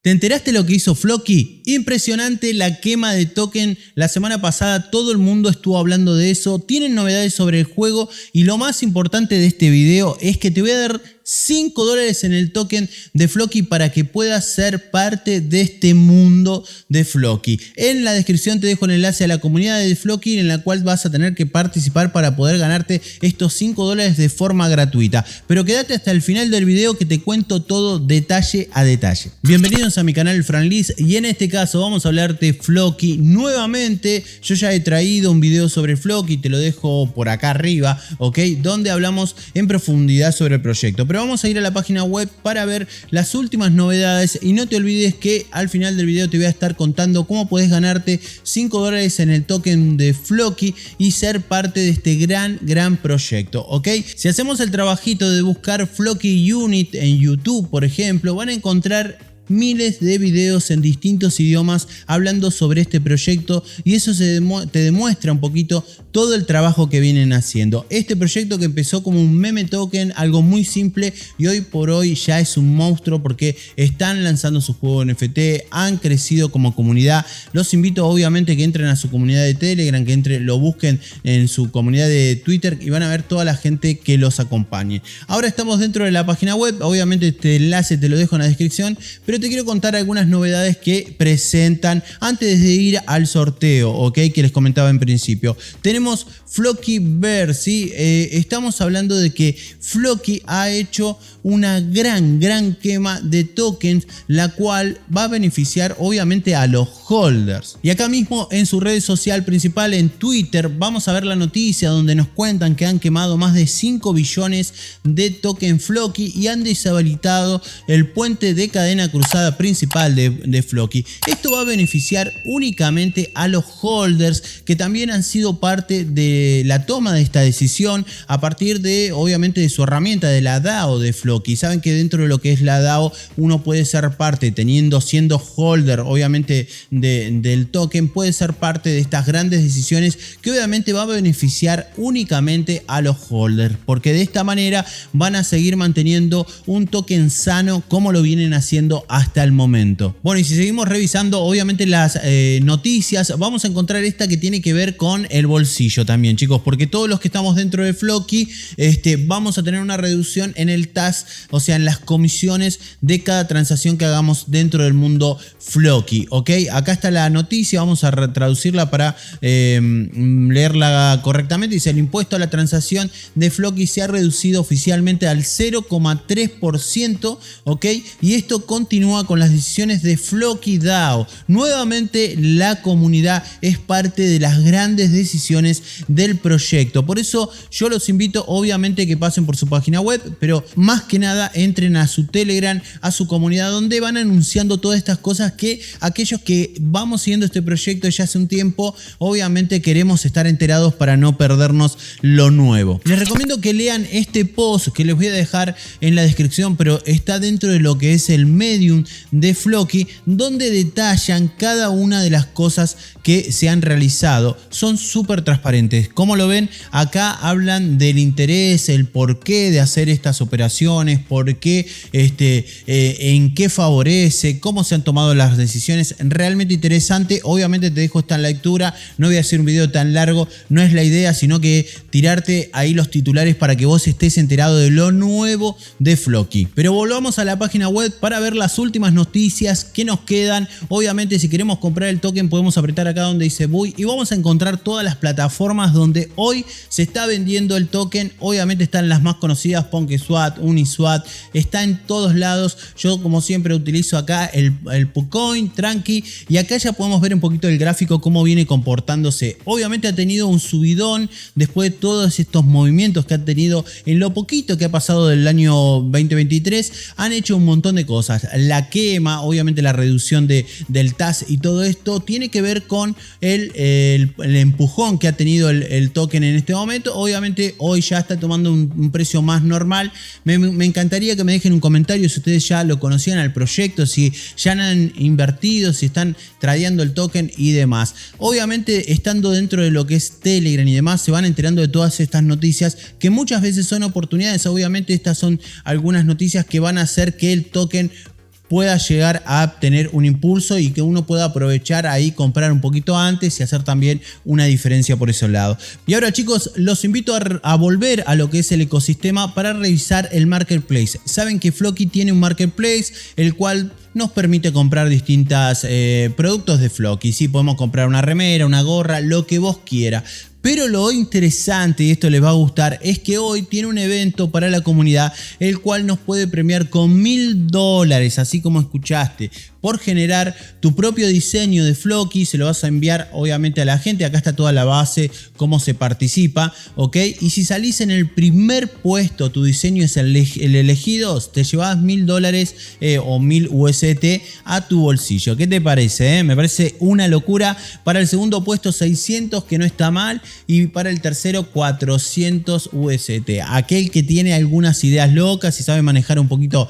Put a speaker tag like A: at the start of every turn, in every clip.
A: ¿Te enteraste lo que hizo Floki? Impresionante la quema de token. La semana pasada todo el mundo estuvo hablando de eso. Tienen novedades sobre el juego y lo más importante de este video es que te voy a dar $5 en el token de Floki para que puedas ser parte de este mundo de Floki. En la descripción te dejo el enlace a la comunidad de Floki en la cual vas a tener que participar para poder ganarte estos $5 de forma gratuita. Pero quédate hasta el final del video que te cuento todo detalle a detalle. Bienvenidos a mi canal Franlis y en este caso vamos a hablar de Floki nuevamente. Yo ya he traído un video sobre Floki, te lo dejo por acá arriba, ¿ok? Donde hablamos en profundidad sobre el proyecto. Pero vamos a ir a la página web para ver las últimas novedades y no te olvides que al final del video te voy a estar contando cómo puedes ganarte $5 en el token de Floki y ser parte de este gran proyecto, ¿ok? Si hacemos el trabajito de buscar Floki Unit en YouTube, por ejemplo, van a encontrar miles de videos en distintos idiomas hablando sobre este proyecto y eso te demuestra un poquito todo el trabajo que vienen haciendo. Este proyecto que empezó como un meme token, algo muy simple y hoy por hoy ya es un monstruo porque están lanzando su juego NFT, han crecido como comunidad. Los invito obviamente que entren a su comunidad de Telegram, que lo busquen en su comunidad de Twitter y van a ver toda la gente que los acompañe. Ahora estamos dentro de la página web, obviamente este enlace te lo dejo en la descripción, pero te quiero contar algunas novedades que presentan antes de ir al sorteo, ¿ok? Que les comentaba en principio. Tenemos Flokiverse, ¿sí? Estamos hablando de que Floki ha hecho una gran quema de tokens, la cual va a beneficiar obviamente a los holders. Y acá mismo en su red social principal, en Twitter, vamos a ver la noticia donde nos cuentan que han quemado más de 5 billones de token Floki y han deshabilitado el puente de cadena cruzada principal de Floki. Esto va a beneficiar únicamente a los holders que también han sido parte de la toma de esta decisión a partir de obviamente de su herramienta de la DAO de Floki. Saben que dentro de lo que es la DAO uno puede ser parte siendo holder obviamente del token, puede ser parte de estas grandes decisiones que obviamente va a beneficiar únicamente a los holders porque de esta manera van a seguir manteniendo un token sano como lo vienen haciendo hasta el momento. Bueno, y si seguimos revisando obviamente las noticias, vamos a encontrar esta que tiene que ver con el bolsillo también, chicos, porque todos los que estamos dentro de Floki vamos a tener una reducción en el TAS, o sea, en las comisiones de cada transacción que hagamos dentro del mundo Floki, ¿ok? Acá está la noticia, vamos a traducirla para leerla correctamente. Dice: el impuesto a la transacción de Floki se ha reducido oficialmente al 0,3%, ¿ok? Y esto continúa con las decisiones de Floki DAO. Nuevamente la comunidad es parte de las grandes decisiones del proyecto. Por eso yo los invito obviamente que pasen por su página web, pero más que nada entren a su Telegram, a su comunidad, donde van anunciando todas estas cosas que aquellos que vamos siguiendo este proyecto ya hace un tiempo, obviamente queremos estar enterados para no perdernos lo nuevo. Les recomiendo que lean este post que les voy a dejar en la descripción, pero está dentro de lo que es el Medium de Floki, donde detallan cada una de las cosas que se han realizado. Son súper transparentes. Como lo ven, acá hablan del interés, el porqué de hacer estas operaciones, por qué, en qué favorece, cómo se han tomado las decisiones. Realmente interesante. Obviamente te dejo esta lectura. No voy a hacer un video tan largo, no es la idea, sino que tirarte ahí los titulares para que vos estés enterado de lo nuevo de Floki. Pero volvamos a la página web para ver las últimas noticias que nos quedan. Obviamente si queremos comprar el token podemos apretar acá donde dice Buy y vamos a encontrar todas las plataformas donde hoy se está vendiendo el token. Obviamente están las más conocidas, PancakeSwap, Uniswap, está en todos lados. Yo como siempre utilizo acá el Pucoin, Tranqui, y acá ya podemos ver un poquito el gráfico cómo viene comportándose. Obviamente ha tenido un subidón después de todos estos movimientos que ha tenido en lo poquito que ha pasado del año 2023. Han hecho un montón de cosas. La quema, obviamente la reducción del TAS y todo esto tiene que ver con el empujón que ha tenido el token en este momento. Obviamente hoy ya está tomando un precio más normal. Me encantaría que me dejen un comentario si ustedes ya lo conocían al proyecto, si ya han invertido, si están tradeando el token y demás. Obviamente estando dentro de lo que es Telegram y demás se van enterando de todas estas noticias que muchas veces son oportunidades. Obviamente estas son algunas noticias que van a hacer que el token pueda llegar a tener un impulso y que uno pueda aprovechar ahí, comprar un poquito antes y hacer también una diferencia por ese lado. Y ahora, chicos, los invito a volver a lo que es el ecosistema para revisar el marketplace. Saben que Floki tiene un marketplace el cual nos permite comprar distintos productos de Floki. Sí, podemos comprar una remera, una gorra, lo que vos quieras. Pero lo interesante, y esto les va a gustar, es que hoy tiene un evento para la comunidad el cual nos puede premiar con $1000, así como escuchaste, por generar tu propio diseño de Floki. Se lo vas a enviar obviamente a la gente. Acá está toda la base, cómo se participa, ¿ok? Y si salís en el primer puesto, tu diseño es el elegido, te llevas $1000 o 1000 USDT a tu bolsillo. ¿Qué te parece? Me parece una locura. Para el segundo puesto 600, que no está mal. Y para el tercero 400 USDT. Aquel que tiene algunas ideas locas y sabe manejar un poquito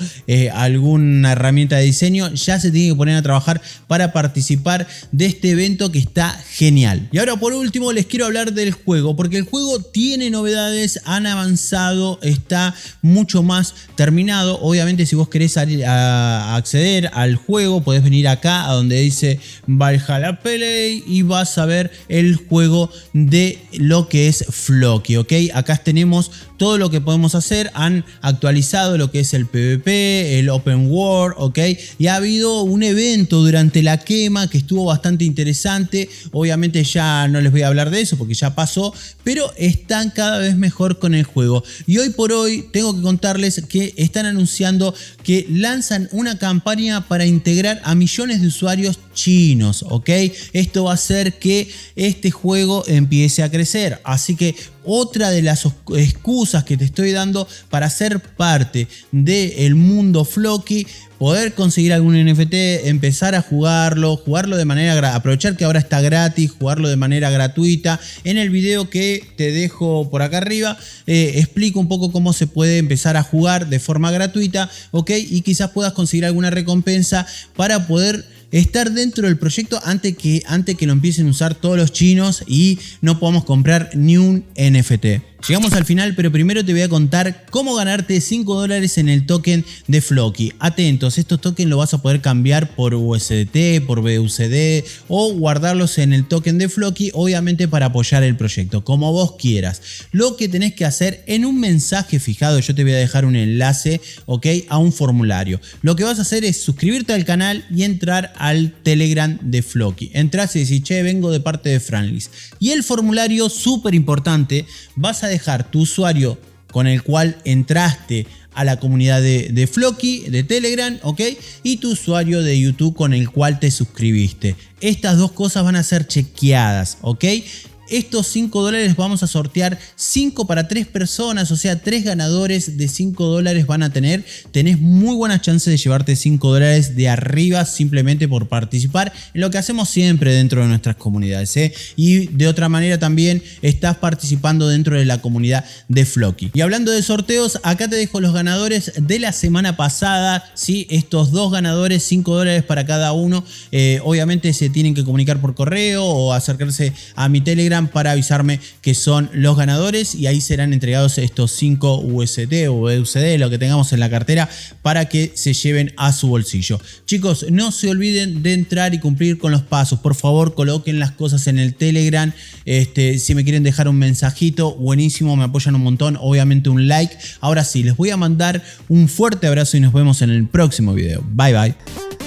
A: alguna herramienta de diseño, ya se tiene que poner a trabajar para participar de este evento que está genial. Y ahora por último les quiero hablar del juego, porque el juego tiene novedades, han avanzado, está mucho más terminado. Obviamente si vos querés acceder al juego, podés venir acá a donde dice Valhalla Play y vas a ver el juego de lo que es Floki, ¿ok? Acá tenemos todo lo que podemos hacer. Han actualizado lo que es el PvP, el Open World, ¿ok? Y ha habido un evento durante la quema que estuvo bastante interesante. Obviamente ya no les voy a hablar de eso porque ya pasó, pero están cada vez mejor con el juego. Y hoy por hoy tengo que contarles que están anunciando que lanzan una campaña para integrar a millones de usuarios chinos, ¿ok? Esto va a hacer que este juego empiece a crecer. Así que otra de las excusas que te estoy dando para ser parte del mundo Floki, poder conseguir algún NFT, empezar a jugarlo de manera, aprovechar que ahora está gratis, jugarlo de manera gratuita. En el video que te dejo por acá arriba, explico un poco cómo se puede empezar a jugar de forma gratuita, ¿ok? Y quizás puedas conseguir alguna recompensa para poder estar dentro del proyecto antes que lo empiecen a usar todos los chinos y no podamos comprar ni un NFT. Llegamos al final, pero primero te voy a contar cómo ganarte $5 en el token de Floki. Atentos, estos tokens los vas a poder cambiar por USDT, por BUSD o guardarlos en el token de Floki, obviamente para apoyar el proyecto, como vos quieras. Lo que tenés que hacer en un mensaje fijado, yo te voy a dejar un enlace, ¿ok? A un formulario. Lo que vas a hacer es suscribirte al canal y entrar al Telegram de Floki. Entrás y decís, che, vengo de parte de Franlis. Y el formulario, súper importante, vas a dejar tu usuario con el cual entraste a la comunidad de Floki, de Telegram, ¿ok? Y tu usuario de YouTube con el cual te suscribiste. Estas dos cosas van a ser chequeadas, ¿ok? Estos $5 vamos a sortear 5 para 3 personas, o sea, 3 ganadores de $5 van a tener. Tenés muy buenas chances de llevarte $5 de arriba simplemente por participar en lo que hacemos siempre dentro de nuestras comunidades, ¿eh? Y de otra manera también estás participando dentro de la comunidad de Floki. Y hablando de sorteos, acá te dejo los ganadores de la semana pasada, ¿sí? Estos dos ganadores, $5 para cada uno. Obviamente se tienen que comunicar por correo o acercarse a mi Telegram para avisarme que son los ganadores y ahí serán entregados estos 5 USDT o USD, lo que tengamos en la cartera, para que se lleven a su bolsillo. Chicos, no se olviden de entrar y cumplir con los pasos. Por favor, coloquen las cosas en el Telegram. Si me quieren dejar un mensajito, buenísimo, me apoyan un montón. Obviamente un like. Ahora sí, les voy a mandar un fuerte abrazo y nos vemos en el próximo video. Bye bye.